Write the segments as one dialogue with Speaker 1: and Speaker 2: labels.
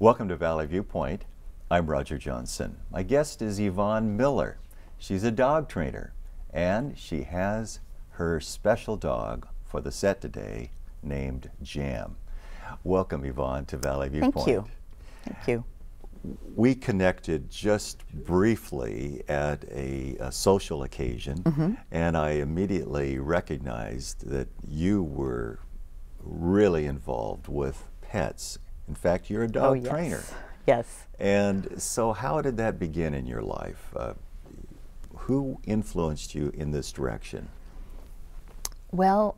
Speaker 1: Welcome to Valley Viewpoint. I'm Roger Johnson. My guest is Yvonne Miller. She's a dog trainer, and she has her special dog for the set today named Jam. Welcome, Yvonne, to Valley Viewpoint.
Speaker 2: Thank you. Thank you.
Speaker 1: We connected just briefly at a social occasion, and I immediately recognized that you were really involved with pets. In fact, you're a dog trainer.
Speaker 2: Yes.
Speaker 1: And so how did that begin in your life? Who influenced you in this direction?
Speaker 2: Well,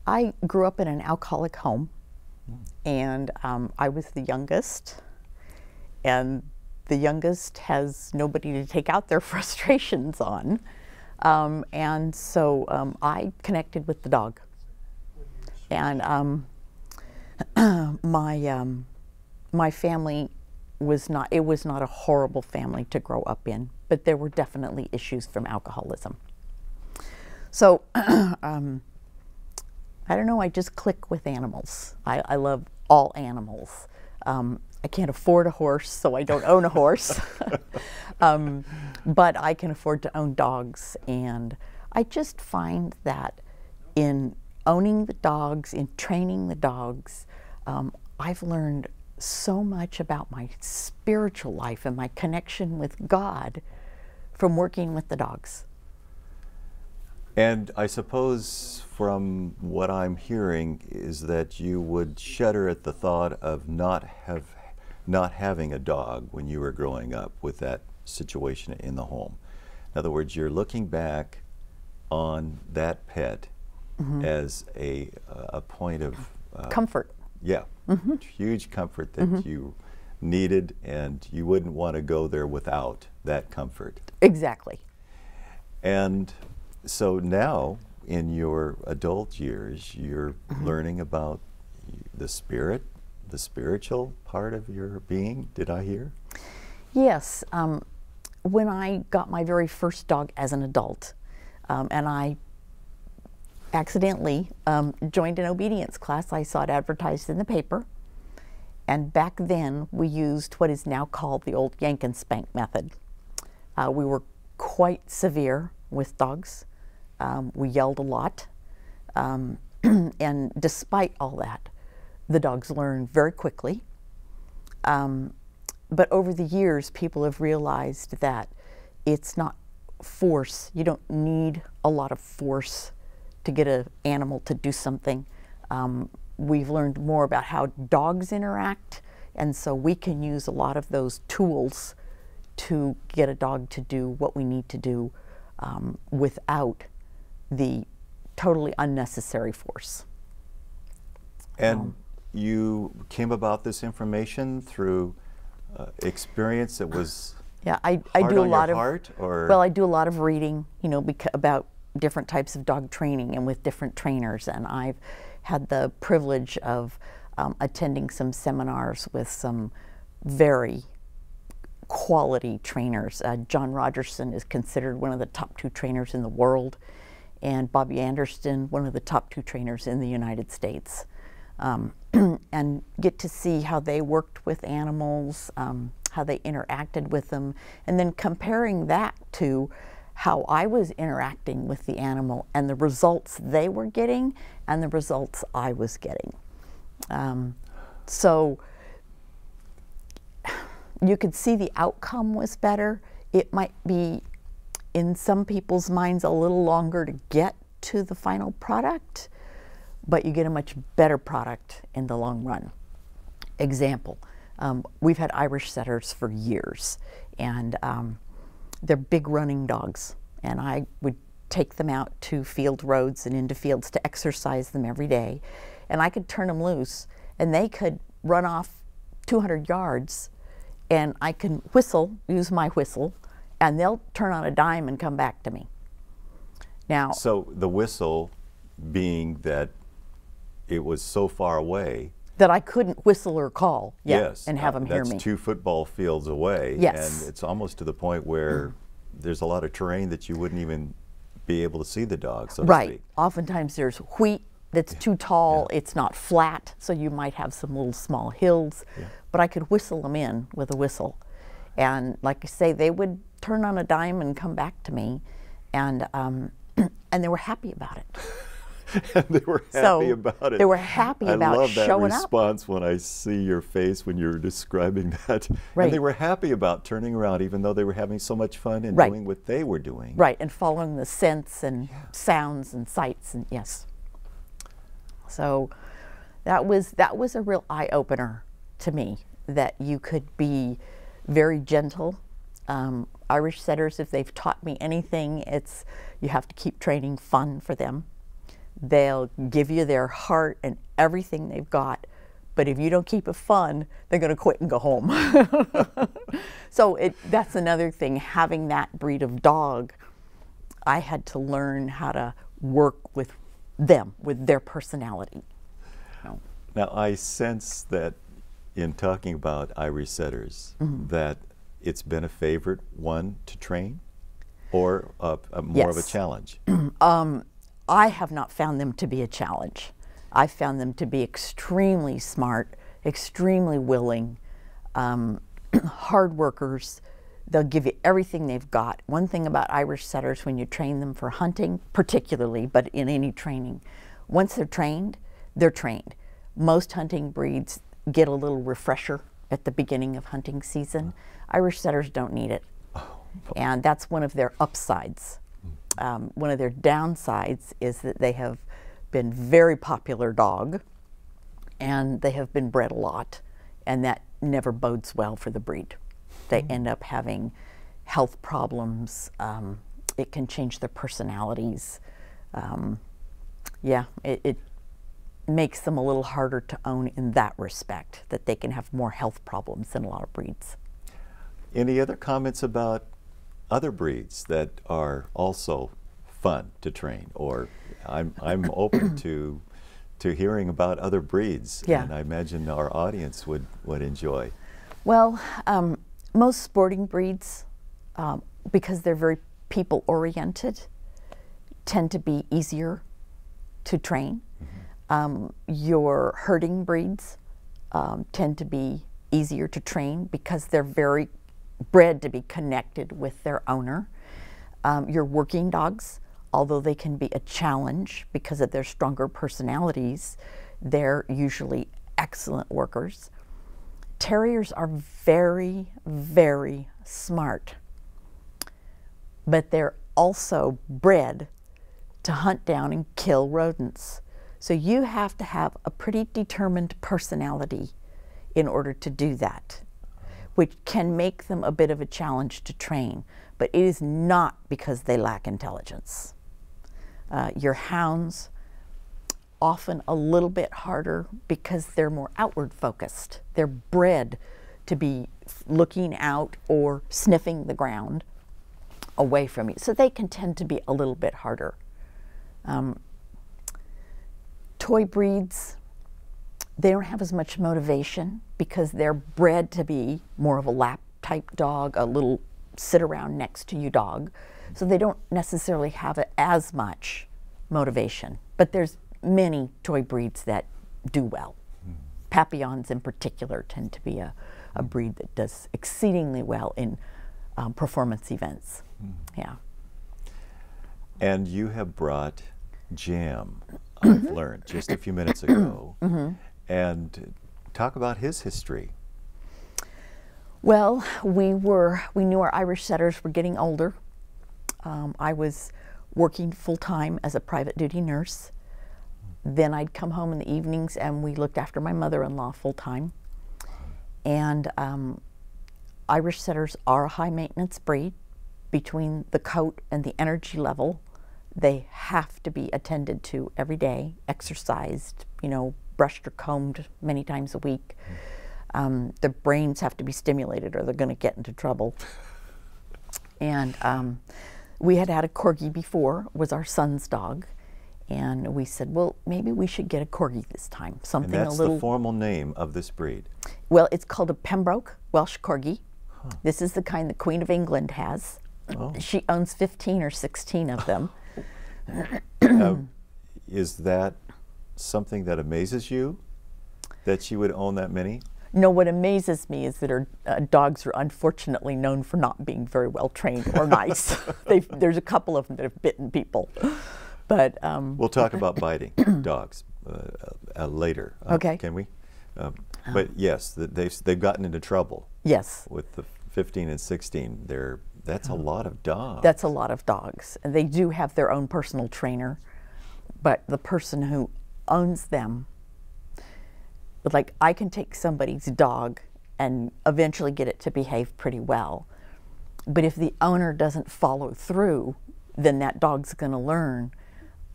Speaker 2: I grew up in an alcoholic home, and I was the youngest, and the youngest has nobody to take out their frustrations on. And so I connected with the dog. And my family was not a horrible family to grow up in, but there were definitely issues from alcoholism. So I don't know, I just click with animals. I love all animals. I can't afford a horse, so I don't own a horse. But I can afford to own dogs, and I just find that in owning the dogs, in training the dogs, I've learned so much about my spiritual life and my connection with God from working with the dogs.
Speaker 1: And I suppose from what I'm hearing is that you would shudder at the thought of not having a dog when you were growing up with that situation in the home. In other words, you're looking back on that pet as a point of
Speaker 2: comfort.
Speaker 1: Yeah, huge comfort that you needed, and you wouldn't want to go there without that comfort.
Speaker 2: Exactly.
Speaker 1: And so now, in your adult years, you're learning about the spirit, the spiritual part of your being, did I hear?
Speaker 2: Yes. When I got my very first dog as an adult, and I accidentally joined an obedience class. I saw it advertised in the paper, and back then we used what is now called the old yank and spank method. We were quite severe with dogs. We yelled a lot, and despite all that, the dogs learned very quickly. But over the years, people have realized that it's not force. You don't need a lot of force to get an animal to do something. We've learned more about how dogs interact, and so we can use a lot of those tools to get a dog to do what we need to do without the totally unnecessary force.
Speaker 1: And you came about this information through experience that was
Speaker 2: I
Speaker 1: hard
Speaker 2: do a
Speaker 1: on
Speaker 2: lot
Speaker 1: your
Speaker 2: of
Speaker 1: heart, or?
Speaker 2: Well, I do a lot of reading, you know, about different types of dog training and with different trainers, and I've had the privilege of attending some seminars with some very quality trainers. John Rogerson is considered one of the top 2 trainers in the world, and Bobby Anderson, one of the top 2 trainers in the United States. And get to see how they worked with animals, how they interacted with them, and then comparing that to how I was interacting with the animal and the results they were getting and the results I was getting. So you could see the outcome was better. It might be, in some people's minds, a little longer to get to the final product, but you get a much better product in the long run. Example, we've had Irish setters for years, and they're big running dogs, and I would take them out to field roads and into fields to exercise them every day, and I could turn them loose and they could run off 200 yards, and I can whistle, use my whistle, and they'll turn on a dime and come back to me. Now,
Speaker 1: so the whistle being that it was so far away
Speaker 2: that I couldn't whistle or call
Speaker 1: yes,
Speaker 2: and have them hear me.
Speaker 1: That's 2 football fields away,
Speaker 2: yes.
Speaker 1: And it's almost to the point where there's a lot of terrain that you wouldn't even be able to see the dog, so to
Speaker 2: right.
Speaker 1: speak.
Speaker 2: Oftentimes there's wheat that's too tall. It's not flat, so you might have some little small hills. But I could whistle them in with a whistle. And like I say, they would turn on a dime and come back to me, and they were happy about it.
Speaker 1: And they were happy about it.
Speaker 2: They were happy about showing up.
Speaker 1: I love that response when I see your face when you're describing that.
Speaker 2: Right.
Speaker 1: And they were happy about turning around, even though they were having so much fun and doing what they were doing.
Speaker 2: Right, and following the scents and sounds and sights, and yes. So that was a real eye-opener to me, that you could be very gentle. Irish setters, if they've taught me anything, it's you have to keep training fun for them. They'll give you their heart and everything they've got, but if you don't keep it fun, they're going to quit and go home. So that's another thing, having that breed of dog, I had to learn how to work with them, with their personality.
Speaker 1: Now, I sense that in talking about Irish setters, that it's been a favorite one to train, or more of a challenge?
Speaker 2: I have not found them to be a challenge. I found them to be extremely smart, extremely willing, hard workers. They'll give you everything they've got. One thing about Irish setters, when you train them for hunting, particularly, but in any training, once they're trained, they're trained. Most hunting breeds get a little refresher at the beginning of hunting season. Irish setters don't need it. And that's one of their upsides. One of their downsides is that they have been very popular dog, and they have been bred a lot, and that never bodes well for the breed. They end up having health problems. It can change their personalities. Yeah, it makes them a little harder to own in that respect, that they can have more health problems than a lot of breeds.
Speaker 1: Any other comments about other breeds that are also fun to train? Or I'm open to hearing about other breeds, and I imagine our audience would enjoy.
Speaker 2: Well, most sporting breeds, because they're very people-oriented, tend to be easier to train. Your herding breeds tend to be easier to train because they're very bred to be connected with their owner. Your working dogs, although they can be a challenge because of their stronger personalities, they're usually excellent workers. Terriers are very, very smart, but they're also bred to hunt down and kill rodents. So you have to have a pretty determined personality in order to do that, which can make them a bit of a challenge to train, but it is not because they lack intelligence. Your hounds, often a little bit harder because they're more outward focused. They're bred to be looking out or sniffing the ground away from you, so they can tend to be a little bit harder. Toy breeds, they don't have as much motivation because they're bred to be more of a lap type dog, a little sit around next to you dog. So they don't necessarily have as much motivation. But there's many toy breeds that do well. Papillons in particular tend to be a breed that does exceedingly well in performance events. Yeah.
Speaker 1: And you have brought Jam, I've learned just a few minutes ago, and talk about his history.
Speaker 2: Well, we knew our Irish setters were getting older. I was working full-time as a private duty nurse. Then I'd come home in the evenings and we looked after my mother-in-law full-time. And Irish setters are a high-maintenance breed. Between the coat and the energy level, they have to be attended to every day, exercised, you know, brushed or combed many times a week. Their brains have to be stimulated or they're going to get into trouble. And we had had a corgi before, was our son's dog. And we said, well, maybe we should get a corgi this time. Something
Speaker 1: and that's
Speaker 2: a little.
Speaker 1: The formal name of this breed?
Speaker 2: Well, it's called a Pembroke Welsh Corgi. This is the kind the Queen of England has. She owns 15 or 16 of them.
Speaker 1: Is that something that amazes you, that she would own that many?
Speaker 2: No, what amazes me is that her dogs are unfortunately known for not being very well trained or nice. There's a couple of them that have bitten people. But
Speaker 1: we'll talk about biting dogs later.
Speaker 2: Okay.
Speaker 1: Can we? But yes, they've gotten into trouble.
Speaker 2: Yes.
Speaker 1: With the 15 and 16, that's a lot of dogs.
Speaker 2: That's a lot of dogs. And they do have their own personal trainer, but the person who owns them, like, I can take somebody's dog and eventually get it to behave pretty well. But if the owner doesn't follow through, then that dog's going to learn,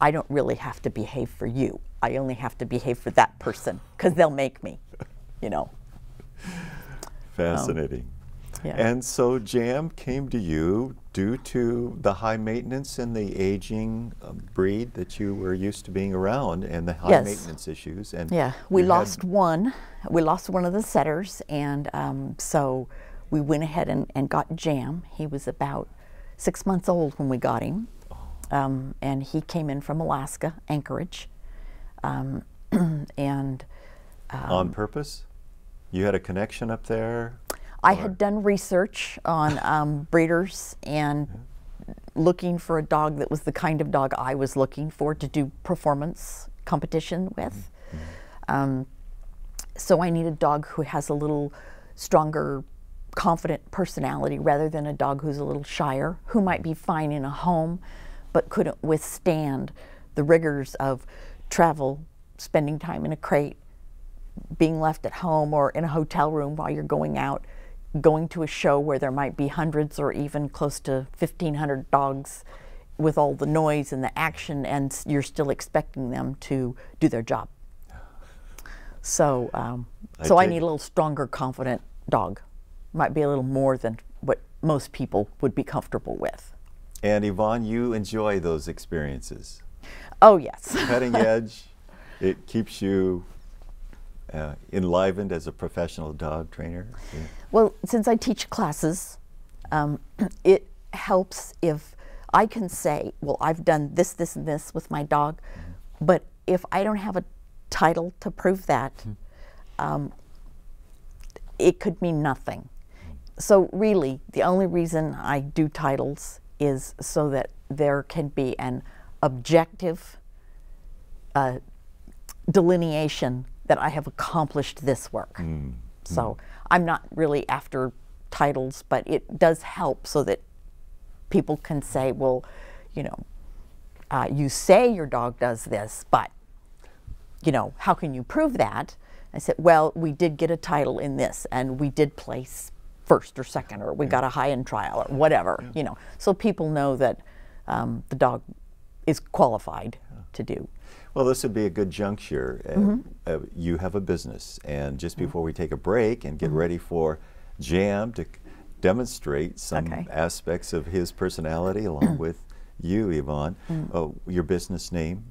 Speaker 2: I don't really have to behave for you. I only have to behave for that person, because they'll make me, you know.
Speaker 1: Fascinating.
Speaker 2: Yeah.
Speaker 1: And so Jam came to you due to the high maintenance and the aging breed that you were used to being around, and the high
Speaker 2: Yes.
Speaker 1: maintenance issues. And
Speaker 2: Yeah, we lost one. We lost one of the setters, and so we went ahead and got Jam. He was about 6 months old when we got him, and he came in from Alaska, Anchorage, and
Speaker 1: on purpose? You had a connection up there?
Speaker 2: I had done research on breeders and looking for a dog that was the kind of dog I was looking for to do performance competition with. So I need a dog who has a little stronger, confident personality rather than a dog who's a little shyer, who might be fine in a home but couldn't withstand the rigors of travel, spending time in a crate, being left at home or in a hotel room while you're going out, going to a show where there might be hundreds or even close to 1,500 dogs with all the noise and the action, and you're still expecting them to do their job. So, I need a little stronger, confident dog. Might be a little more than what most people would be comfortable with.
Speaker 1: And Yvonne, you enjoy those experiences.
Speaker 2: Oh, yes.
Speaker 1: Cutting edge, it keeps you enlivened as a professional dog trainer? Yeah.
Speaker 2: Well, since I teach classes, it helps if I can say, well, I've done this, this, and this with my dog, but if I don't have a title to prove that, it could mean nothing. So really, the only reason I do titles is so that there can be an objective delineation that I have accomplished this work. So I'm not really after titles, but it does help so that people can say, well, you know, you say your dog does this, but, you know, how can you prove that? I said, well, we did get a title in this, and we did place first or second, or we got a high-end trial, or whatever, you know, so people know that the dog is qualified to do.
Speaker 1: Well, this would be a good juncture. You have a business, and just before we take a break and get ready for Jam to demonstrate some aspects of his personality along with you, Yvonne, your business name?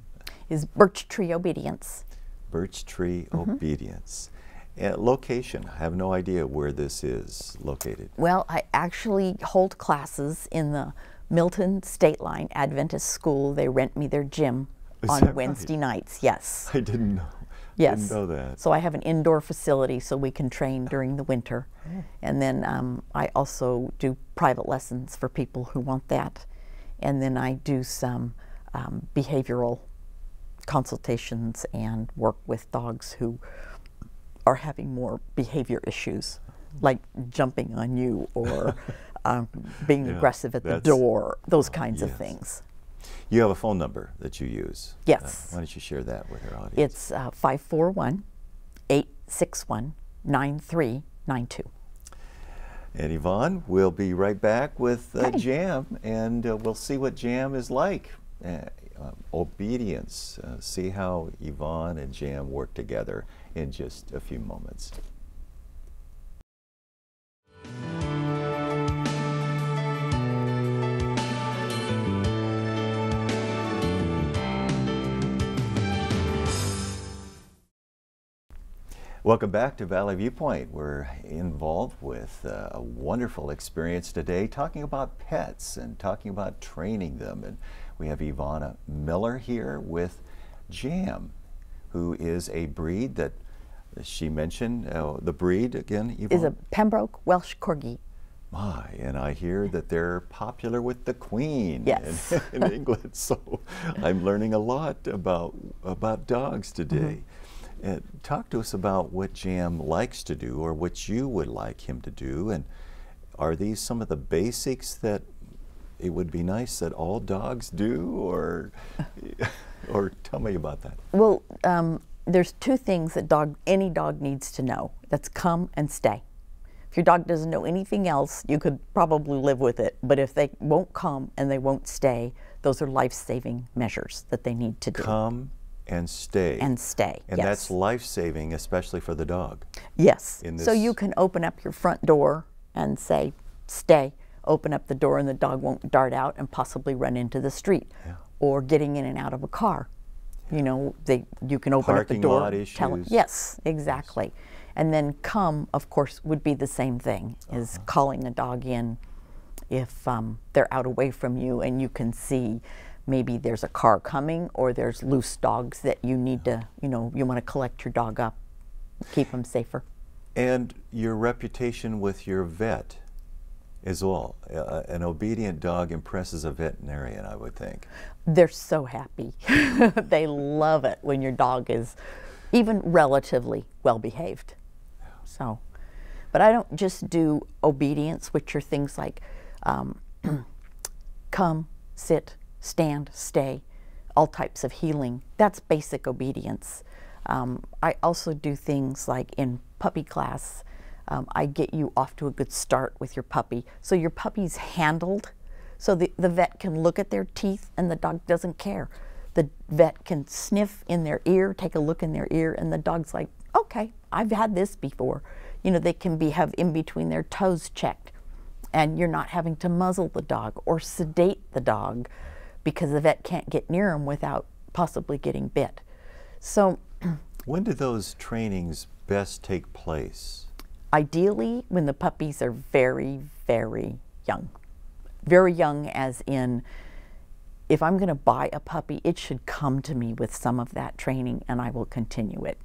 Speaker 2: Is Birch Tree Obedience.
Speaker 1: Birch Tree Obedience. Location, I have no idea where this is located.
Speaker 2: Well, I actually hold classes in the Milton State Line Adventist School. They rent me their gym on Wednesday nights, yes.
Speaker 1: I didn't know.
Speaker 2: Yes.
Speaker 1: Didn't know that.
Speaker 2: So I have an indoor facility so we can train during the winter. And then I also do private lessons for people who want that. And then I do some behavioral consultations and work with dogs who are having more behavior issues, like jumping on you or being aggressive at the door, those kinds of things.
Speaker 1: You have a phone number that you use.
Speaker 2: Yes.
Speaker 1: Why don't you share that with our audience?
Speaker 2: It's 541-861-9392.
Speaker 1: And Yvonne, we'll be right back with Jam, and we'll see what Jam is like. Obedience. See how Yvonne and Jam work together in just a few moments. Welcome back to Valley Viewpoint. We're involved with a wonderful experience today talking about pets and talking about training them. And we have Yvonne Miller here with Jam. who is a breed that she mentioned. The breed again, Yvonne?
Speaker 2: Is a Pembroke Welsh Corgi.
Speaker 1: My, and I hear that they're popular with the Queen
Speaker 2: Yes.
Speaker 1: in England. So I'm learning a lot about dogs today. Talk to us about what Jam likes to do, or what you would like him to do, and are these some of the basics that it would be nice that all dogs do, or tell me about that.
Speaker 2: Well, there's two things that any dog needs to know. That's come and stay. If your dog doesn't know anything else, you could probably live with it. But if they won't come and they won't stay, those are life-saving measures that they need to do.
Speaker 1: Come and stay.
Speaker 2: And stay,
Speaker 1: and
Speaker 2: yes.
Speaker 1: that's life-saving, especially for the dog.
Speaker 2: Yes. So you can open up your front door and say, stay. Open up the door and the dog won't dart out and possibly run into the street.
Speaker 1: Yeah.
Speaker 2: Or getting in and out of a car. You know, you can open up the
Speaker 1: Parking
Speaker 2: door.
Speaker 1: lot issues.
Speaker 2: Yes, exactly. And then come, of course, would be the same thing, is calling a dog in if they're out away from you and you can see maybe there's a car coming or there's loose dogs that you need to, you know, you want to collect your dog up, keep them safer.
Speaker 1: And your reputation with your vet as well. An obedient dog impresses a veterinarian, I would think.
Speaker 2: They're so happy. They love it when your dog is even relatively well behaved. So, but I don't just do obedience, which are things like come, sit, stand, stay, all types of healing. That's basic obedience. I also do things like in puppy class, I get you off to a good start with your puppy. So your puppy's handled, so the vet can look at their teeth and the dog doesn't care. The vet can sniff in their ear, take a look in their ear, and the dog's like, okay, I've had this before. You know, they can have in between their toes checked, and you're not having to muzzle the dog or sedate the dog because the vet can't get near them without possibly getting bit. So
Speaker 1: when do those trainings best take place?
Speaker 2: Ideally, when the puppies are very, very young. Very young as in, if I'm going to buy a puppy, it should come to me with some of that training and I will continue it.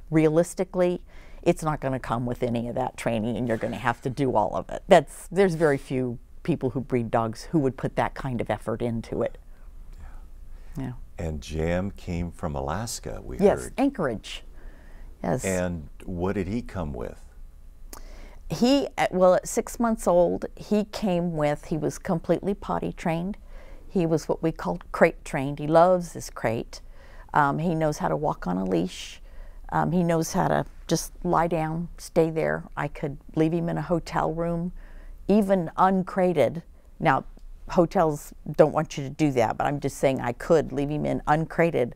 Speaker 2: Realistically, it's not going to come with any of that training and you're going to have to do all of it. There's very few people who breed dogs who would put that kind of effort into it. Yeah.
Speaker 1: And Jam came from Alaska, we
Speaker 2: Yes,
Speaker 1: heard.
Speaker 2: Anchorage. Yes.
Speaker 1: And what did he come with?
Speaker 2: Well, at 6 months old, he was completely potty trained. He was what we called crate trained. He loves his crate. He knows how to walk on a leash. He knows how to just lie down, stay there. I could leave him in a hotel room, even uncrated. Now, hotels don't want you to do that, but I'm just saying I could leave him in uncrated.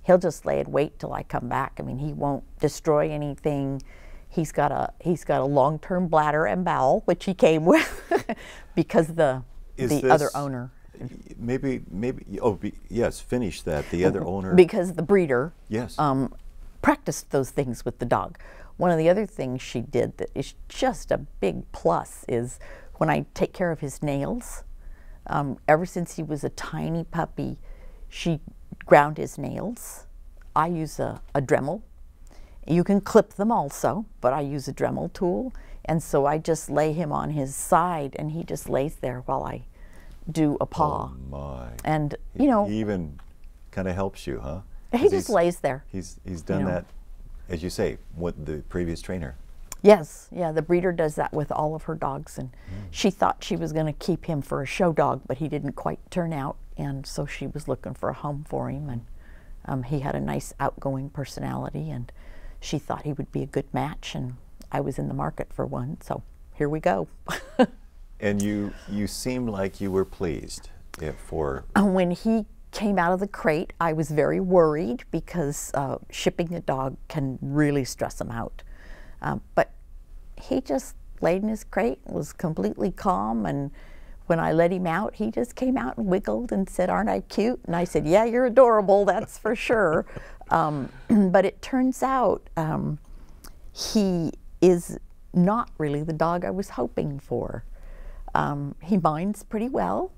Speaker 2: He'll just lay and wait till I come back. I mean, he won't destroy anything. He's got a long-term bladder and bowel, which he came with because the other owner.
Speaker 1: Maybe. Oh, yes. Finish that. The other owner.
Speaker 2: Because the breeder.
Speaker 1: Yes.
Speaker 2: Practiced those things with the dog. One of the other things she did that is just a big plus is when I take care of his nails. Ever since he was a tiny puppy, she ground his nails. I use a Dremel. You can clip them also, but I use a Dremel tool. And so I just lay him on his side and he just lays there while I do a paw.
Speaker 1: Oh my.
Speaker 2: And, you know.
Speaker 1: He even kind of helps you, huh?
Speaker 2: He just lays there.
Speaker 1: He's done that, as you say, with the previous trainer.
Speaker 2: Yes, yeah, the breeder does that with all of her dogs. And she thought she was going to keep him for a show dog, but he didn't quite turn out. And so she was looking for a home for him. And he had a nice outgoing personality. And she thought he would be a good match, and I was in the market for one, so here we go.
Speaker 1: And you seemed like you were pleased
Speaker 2: when he came out of the crate, I was very worried because shipping a dog can really stress him out. But he just laid in his crate and was completely calm, and when I let him out, he just came out and wiggled and said, "Aren't I cute?" And I said, "Yeah, you're adorable, that's for sure." But it turns out he is not really the dog I was hoping for. He minds pretty well.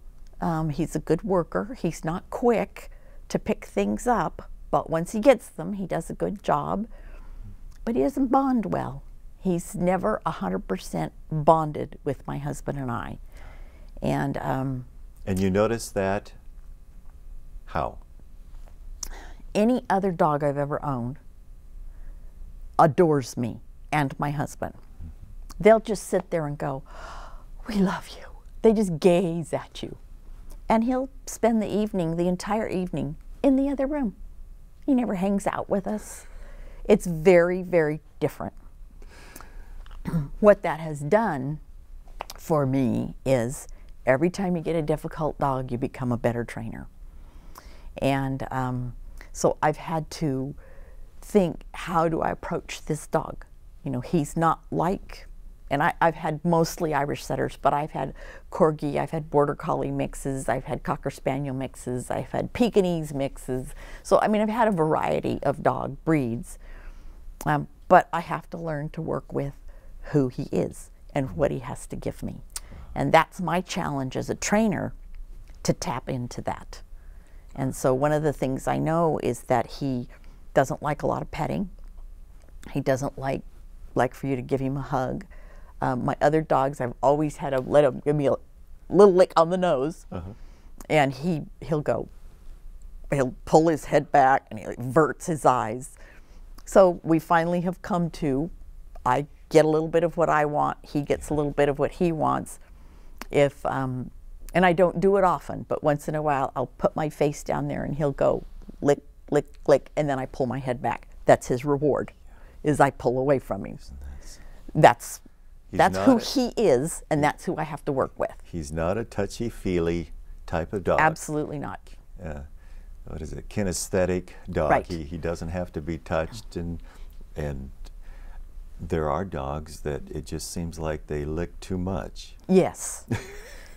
Speaker 2: He's a good worker. He's not quick to pick things up, but once he gets them, he does a good job, but he doesn't bond well. He's never 100% bonded with my husband and I. And
Speaker 1: you notice that how?
Speaker 2: Any other dog I've ever owned adores me and my husband. They'll just sit there and go, "We love you." They just gaze at you. And he'll spend the evening, the entire evening, in the other room. He never hangs out with us. It's very, very different. What that has done for me is every time you get a difficult dog, you become a better trainer. And so I've had to think, how do I approach this dog? You know, he's not like, and I've had mostly Irish setters, but I've had Corgi, I've had Border Collie mixes, I've had Cocker Spaniel mixes, I've had Pekingese mixes. So, I mean, I've had a variety of dog breeds, but I have to learn to work with who he is and what he has to give me. And that's my challenge as a trainer, to tap into that. And so one of the things I know is that he doesn't like a lot of petting. He doesn't like for you to give him a hug. My other dogs, I've always had to let him give me a little lick on the nose. And he'll pull his head back and he averts his eyes. So we finally have come to, I get a little bit of what I want, he gets a little bit of what he wants. And I don't do it often, but once in a while I'll put my face down there and he'll go lick, lick, lick, and then I pull my head back. That's his reward, is I pull away from him. That's who he is, and that's who I have to work with.
Speaker 1: He's not a touchy-feely type of dog.
Speaker 2: Absolutely not.
Speaker 1: What is it? Kinesthetic dog.
Speaker 2: Right.
Speaker 1: He doesn't have to be touched, and there are dogs that it just seems like they lick too much.
Speaker 2: Yes.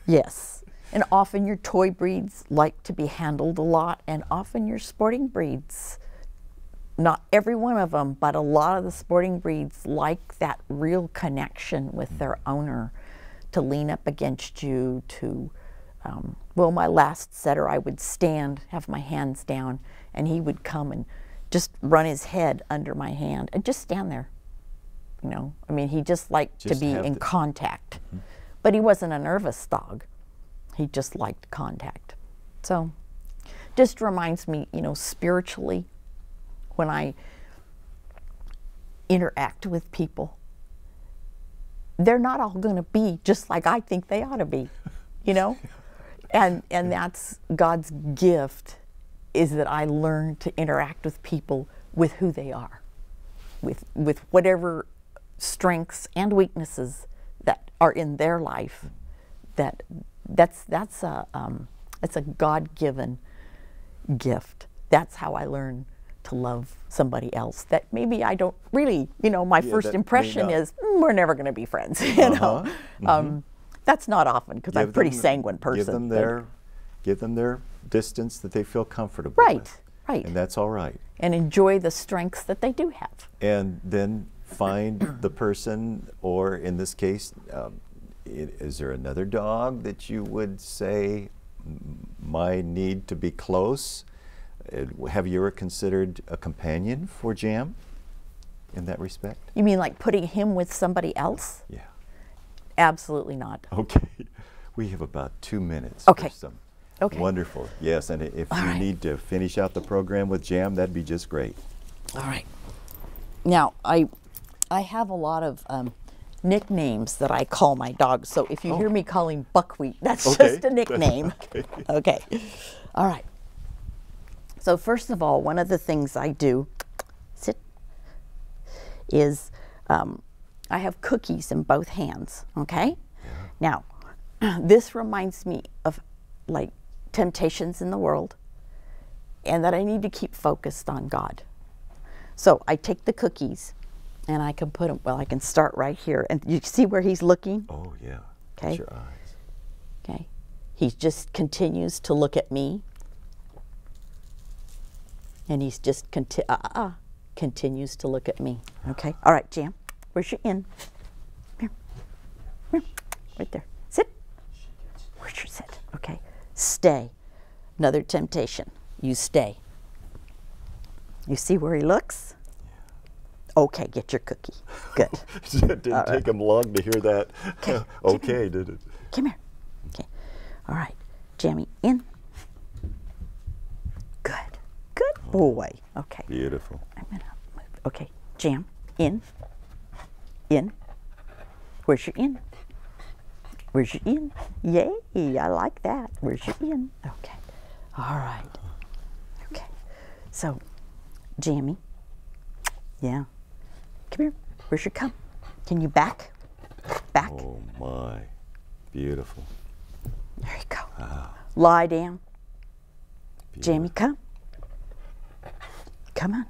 Speaker 2: Yes. And often your toy breeds like to be handled a lot, and often your sporting breeds, not every one of them, but a lot of the sporting breeds like that real connection with their owner, to lean up against you, to, well, my last setter, I would stand, have my hands down, and he would come and just run his head under my hand and just stand there. You know, I mean, he just liked to be in contact. But he wasn't a nervous dog. He just liked contact. So, just reminds me, you know, spiritually, when I interact with people, they're not all going to be just like I think they ought to be, you know? And that's God's gift, is that I learn to interact with people with who they are, with whatever strengths and weaknesses that are in their life. That's a God-given gift. That's how I learn to love somebody else that maybe I don't really, you know, my first impression is, we're never going to be friends, you know. That's not often, because I'm a pretty sanguine person.
Speaker 1: Give them their distance that they feel comfortable with. Right. And that's all right.
Speaker 2: And enjoy the strengths that they do have. And
Speaker 1: then find the person, or in this case, is there another dog that you would say might need to be close? Have you ever considered a companion for Jam in that respect? You mean like putting him with somebody else? Yeah. Absolutely not. Okay. We have about 2 minutes for some. Okay. Wonderful. Yes, and if you need to finish out the program with Jam, that'd be just great. All right. Now, I have a lot of nicknames that I call my dogs. So if you hear me calling Buckwheat, that's just a nickname. Okay. All right. So first of all, one of the things I do, is I have cookies in both hands, okay? Yeah. Now, this reminds me of like temptations in the world, and that I need to keep focused on God. So I take the cookies and I can put them, well, I can start right here. And you see where he's looking? Oh, yeah. Okay. Your eyes. Okay. He just continues to look at me. And he's just continues to look at me. Okay. All right, Jam. Where's your in? Here. Here. Right there. Sit. Where's your sit? Okay. Stay. Another temptation. You stay.
Speaker 2: You see where he looks? Okay, get your cookie. Good.
Speaker 1: It didn't take him long to hear that.
Speaker 2: Okay.
Speaker 1: Okay, did it?
Speaker 2: Come here. Okay. All right. Jammy, in. Good. Good boy. Okay.
Speaker 1: Beautiful.
Speaker 2: I'm going to move. Okay. Jam. In. In. Where's your in? Where's your in? Yay, I like that. Where's your in? Okay. All right. Okay. So, Jammy. Yeah. Come here. Where's your come? Can you back? Back.
Speaker 1: Oh my. Beautiful.
Speaker 2: There you go.
Speaker 1: Wow.
Speaker 2: Lie down.
Speaker 1: Beautiful.
Speaker 2: Jammy, come. Come on.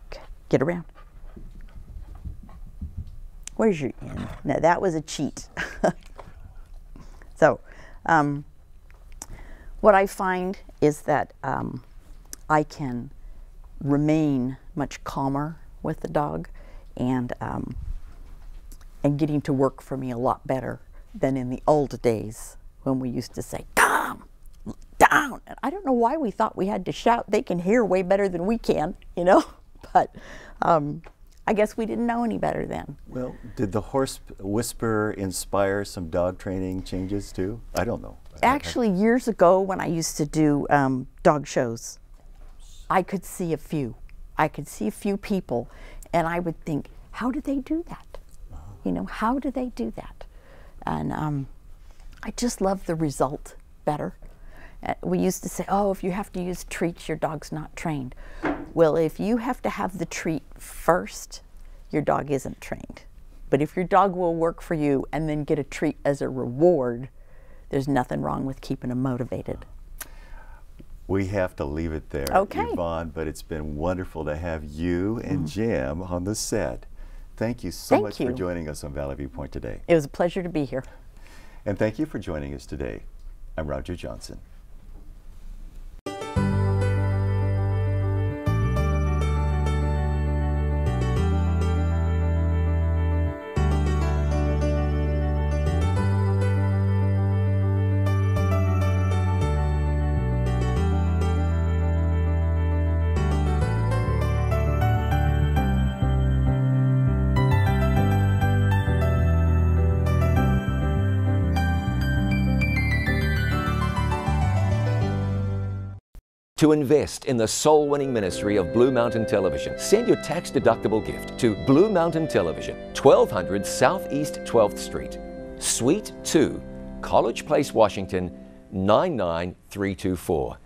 Speaker 2: Okay. Get around. Where's your in? Now that was a cheat. So, what I find is that I can remain much calmer with the dog, and getting to work for me a lot better than in the old days when we used to say, "Calm down." And I don't know why we thought we had to shout. They can hear way better than we can, you know. But I guess we didn't know any better then.
Speaker 1: Well, did the horse whisper inspire some dog training changes too? I don't know.
Speaker 2: Actually, years ago when I used to do dog shows, I could see a few. I could see a few people, and I would think, how do they do that? You know, how do they do that? And I just love the result better. We used to say, oh, if you have to use treats, your dog's not trained. Well, if you have to have the treat first, your dog isn't trained. But if your dog will work for you and then get a treat as a reward, there's nothing wrong with keeping them motivated.
Speaker 1: We have to leave it there,
Speaker 2: Okay.
Speaker 1: Yvonne, but it's been wonderful to have you and Jam on the set. Thank you so much for joining us on Valley Viewpoint today.
Speaker 2: It was a pleasure to be here.
Speaker 1: And thank you for joining us today. I'm Roger Johnson.
Speaker 3: To invest in the soul-winning ministry of Blue Mountain Television, send your tax-deductible gift to Blue Mountain Television, 1200 Southeast 12th Street, Suite 2, College Place, Washington, 99324.